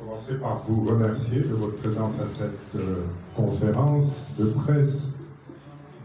commencerai par vous remercier de votre présence à cette conférence de presse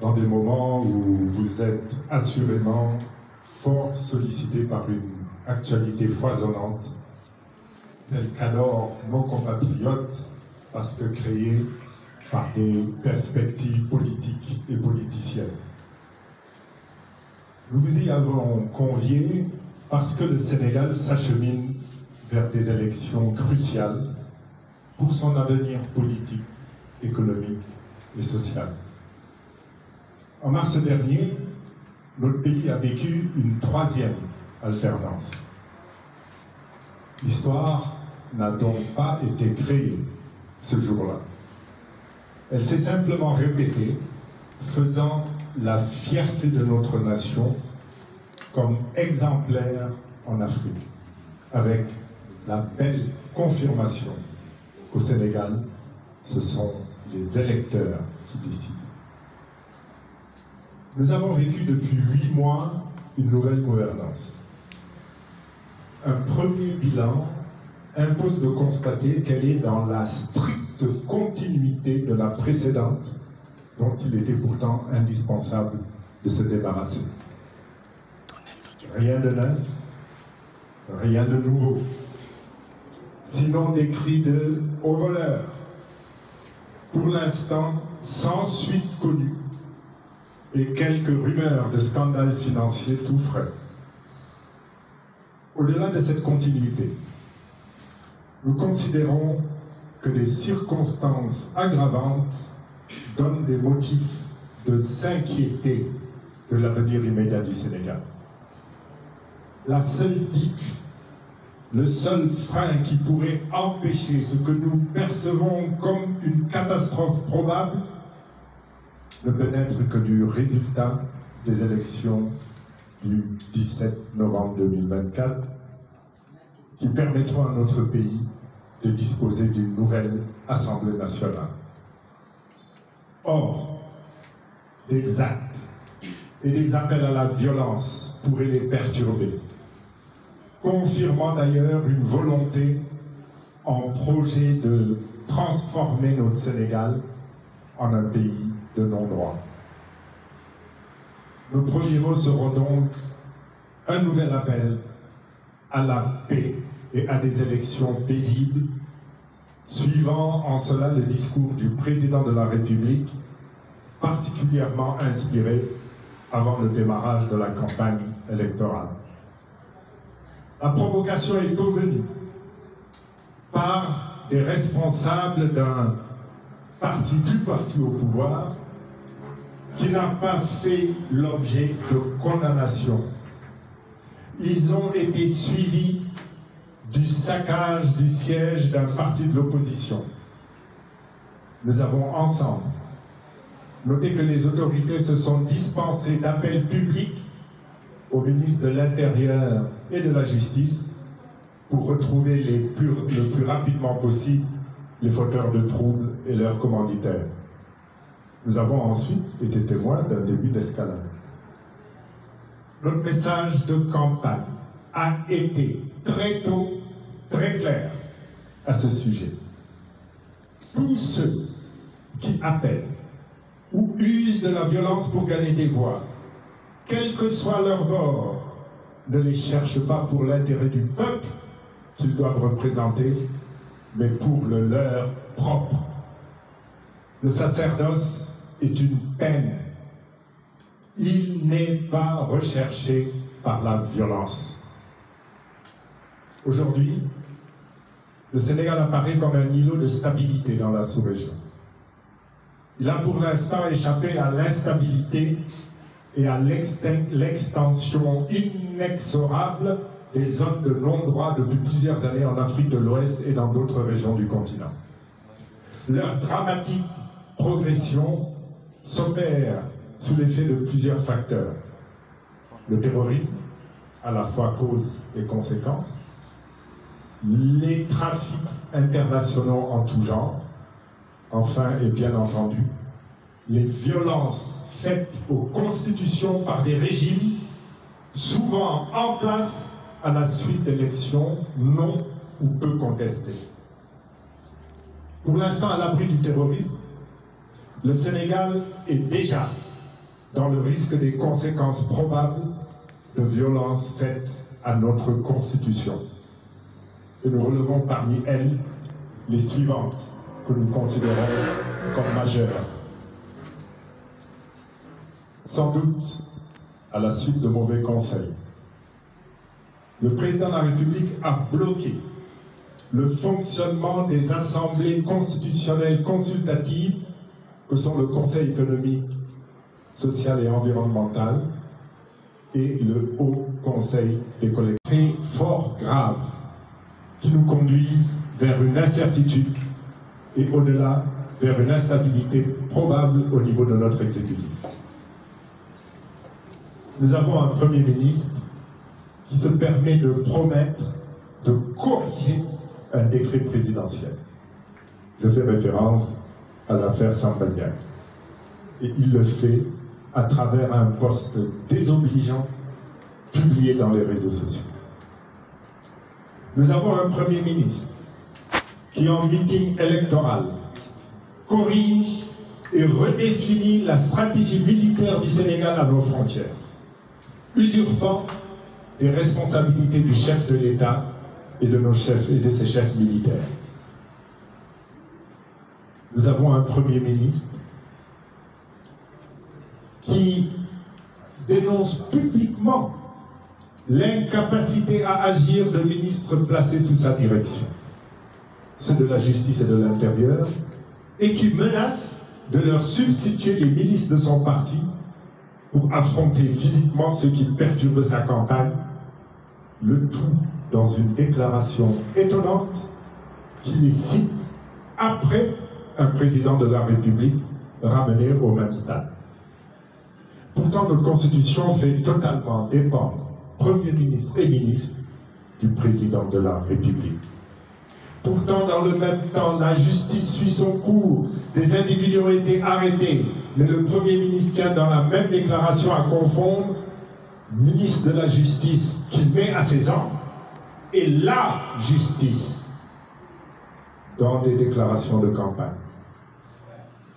dans des moments où vous êtes assurément fort sollicité par une actualité foisonnante, celle qu'adorent nos compatriotes parce que créée par des perspectives politiques et politiciennes. Nous vous y avons convié parce que le Sénégal s'achemine vers des élections cruciales pour son avenir politique, économique et social. En mars dernier, notre pays a vécu une troisième alternance. L'histoire n'a donc pas été créée ce jour-là. Elle s'est simplement répétée, faisant la fierté de notre nation comme exemplaire en Afrique, avec la belle confirmation qu'au Sénégal, ce sont les électeurs qui décident. Nous avons vécu depuis 8 mois une nouvelle gouvernance. Un premier bilan impose de constater qu'elle est dans la stricte continuité de la précédente, dont il était pourtant indispensable de se débarrasser. Rien de neuf, rien de nouveau, sinon des cris de « au voleur », pour l'instant sans suite connue, et quelques rumeurs de scandales financiers tout frais. Au-delà de cette continuité, nous considérons que des circonstances aggravantes donnent des motifs de s'inquiéter de l'avenir immédiat du Sénégal. La seule digue, le seul frein qui pourrait empêcher ce que nous percevons comme une catastrophe probable ne peut n'être que du résultat des élections du 17 novembre 2024 qui permettront à notre pays de disposer d'une nouvelle Assemblée nationale. Or, des actes et des appels à la violence pourraient les perturber, confirmant d'ailleurs une volonté en projet de transformer notre Sénégal en un pays de non-droit. Nos premiers mots seront donc un nouvel appel à la paix et à des élections paisibles, suivant en cela le discours du président de la République, particulièrement inspiré avant le démarrage de la campagne électorale. La provocation est venue par des responsables d'un parti au pouvoir qui n'a pas fait l'objet de condamnation. Ils ont été suivis du saccage du siège d'un parti de l'opposition. Nous avons ensemble noté que les autorités se sont dispensées d'appels publics au ministre de l'Intérieur et de la Justice pour retrouver le plus rapidement possible les fauteurs de troubles et leurs commanditaires. Nous avons ensuite été témoins d'un début d'escalade. Notre message de campagne a été très tôt, très clair à ce sujet. Tous ceux qui appellent ou usent de la violence pour gagner des voix, quel que soit leur bord, ne les cherchent pas pour l'intérêt du peuple qu'ils doivent représenter, mais pour le leur propre. Le sacerdoce est une peine. Il n'est pas recherché par la violence. Aujourd'hui, le Sénégal apparaît comme un îlot de stabilité dans la sous-région. Il a pour l'instant échappé à l'instabilité et à l'extension inexorable des zones de non-droit depuis plusieurs années en Afrique de l'Ouest et dans d'autres régions du continent. Leur dramatique progression s'opère sous l'effet de plusieurs facteurs. Le terrorisme, à la fois cause et conséquence, les trafics internationaux en tout genre, enfin et bien entendu, les violences faites aux constitutions par des régimes souvent en place à la suite d'élections non ou peu contestées. Pour l'instant, à l'abri du terrorisme, le Sénégal est déjà dans le risque des conséquences probables de violences faites à notre Constitution. Et nous relevons parmi elles les suivantes que nous considérons comme majeures. Sans doute, à la suite de mauvais conseils, le président de la République a bloqué le fonctionnement des assemblées constitutionnelles consultatives que sont le Conseil économique, social et environnemental et le Haut Conseil des collectivités, fort graves qui nous conduisent vers une incertitude et au-delà vers une instabilité probable au niveau de notre exécutif. Nous avons un Premier ministre qui se permet de promettre de corriger un décret présidentiel. Je fais référence à l'affaire Samba Ndiaye. Et il le fait à travers un post désobligeant publié dans les réseaux sociaux. Nous avons un Premier ministre qui, en meeting électoral, corrige et redéfinit la stratégie militaire du Sénégal à nos frontières, usurpant les responsabilités du chef de l'État et de nos chefs et de ses chefs militaires. Nous avons un Premier ministre qui dénonce publiquement l'incapacité à agir de ministres placés sous sa direction, ceux de la justice et de l'intérieur, et qui menace de leur substituer les milices de son parti pour affronter physiquement ceux qui perturbent sa campagne, le tout dans une déclaration étonnante qui les cite après un président de la République ramené au même stade. Pourtant, notre Constitution fait totalement dépendre Premier ministre et ministre du président de la République. Pourtant, dans le même temps, la justice suit son cours. Des individus ont été arrêtés, mais le Premier ministre tient dans la même déclaration à confondre ministre de la Justice qu'il met à ses ordres et la justice dans des déclarations de campagne.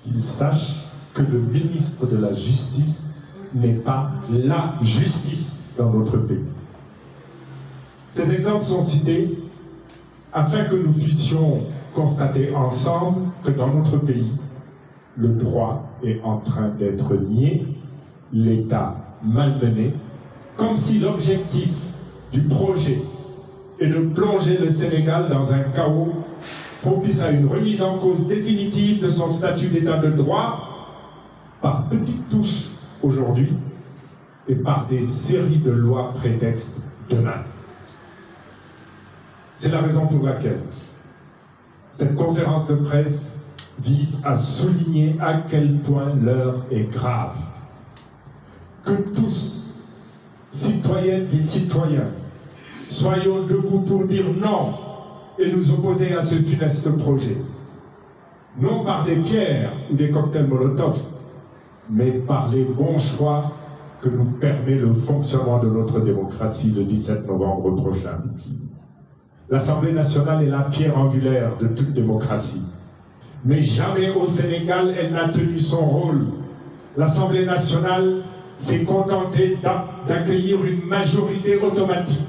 Qu'il sache que le ministre de la Justice n'est pas la justice dans notre pays. Ces exemples sont cités afin que nous puissions constater ensemble que dans notre pays, le droit est en train d'être nié, l'État malmené, comme si l'objectif du projet est de plonger le Sénégal dans un chaos propice à une remise en cause définitive de son statut d'État de droit par petites touches aujourd'hui et par des séries de lois prétextes demain. C'est la raison pour laquelle cette conférence de presse vise à souligner à quel point l'heure est grave. Que tous, citoyennes et citoyens, soyons debout pour dire non et nous opposer à ce funeste projet. Non par des pierres ou des cocktails Molotov, mais par les bons choix que nous permet le fonctionnement de notre démocratie le 17 novembre prochain. L'Assemblée nationale est la pierre angulaire de toute démocratie. Mais jamais au Sénégal, elle n'a tenu son rôle. L'Assemblée nationale s'est contentée d'accueillir une majorité automatique.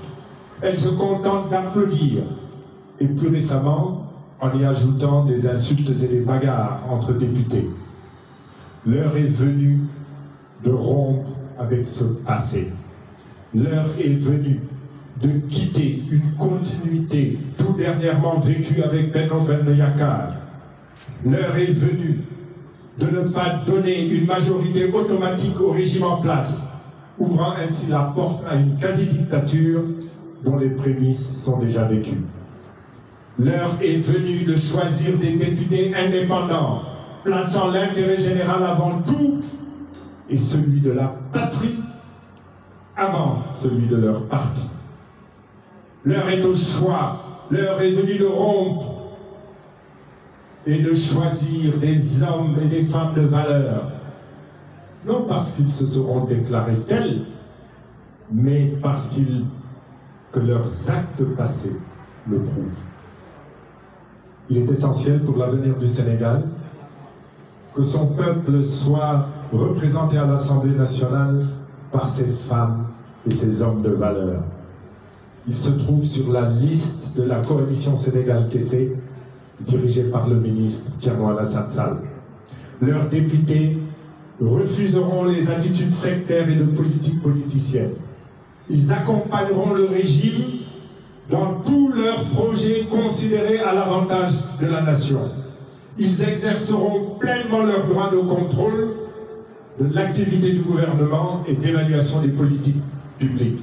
Elle se contente d'applaudir. Et plus récemment, en y ajoutant des insultes et des bagarres entre députés. L'heure est venue de rompre avec ce passé. L'heure est venue de quitter une continuité tout dernièrement vécue avec Benno Yakar. L'heure est venue de ne pas donner une majorité automatique au régime en place, ouvrant ainsi la porte à une quasi-dictature dont les prémices sont déjà vécues. L'heure est venue de choisir des députés indépendants, plaçant l'intérêt général avant tout et celui de la patrie avant celui de leur parti. L'heure est au choix, l'heure est venue de rompre et de choisir des hommes et des femmes de valeur, non parce qu'ils se seront déclarés tels, mais parce que leurs actes passés le prouvent. Il est essentiel pour l'avenir du Sénégal que son peuple soit représenté à l'Assemblée nationale par ses femmes et ses hommes de valeur. Il se trouve sur la liste de la coalition Sénégal-Kessé, dirigée par le ministre Thierno Alassane Sall. Leurs députés refuseront les attitudes sectaires et de politique politicienne. Ils accompagneront le régime dans tous leurs projets considérés à l'avantage de la nation. Ils exerceront pleinement leur droit de contrôle de l'activité du gouvernement et d'évaluation des politiques publiques.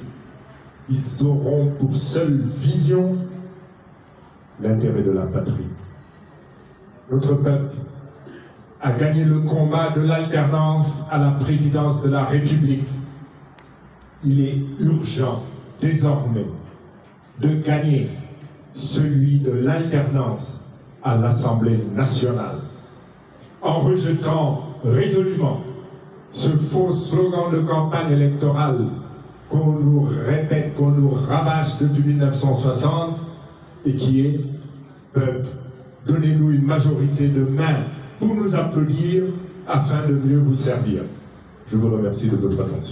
Ils auront pour seule vision l'intérêt de la patrie. Notre peuple a gagné le combat de l'alternance à la présidence de la République. Il est urgent, désormais, de gagner celui de l'alternance à l'Assemblée nationale. En rejetant résolument ce faux slogan de campagne électorale qu'on nous répète, qu'on nous rabâche depuis 1960 et qui est « Peuple, donnez-nous une majorité de main pour nous applaudir afin de mieux vous servir ». Je vous remercie de votre attention.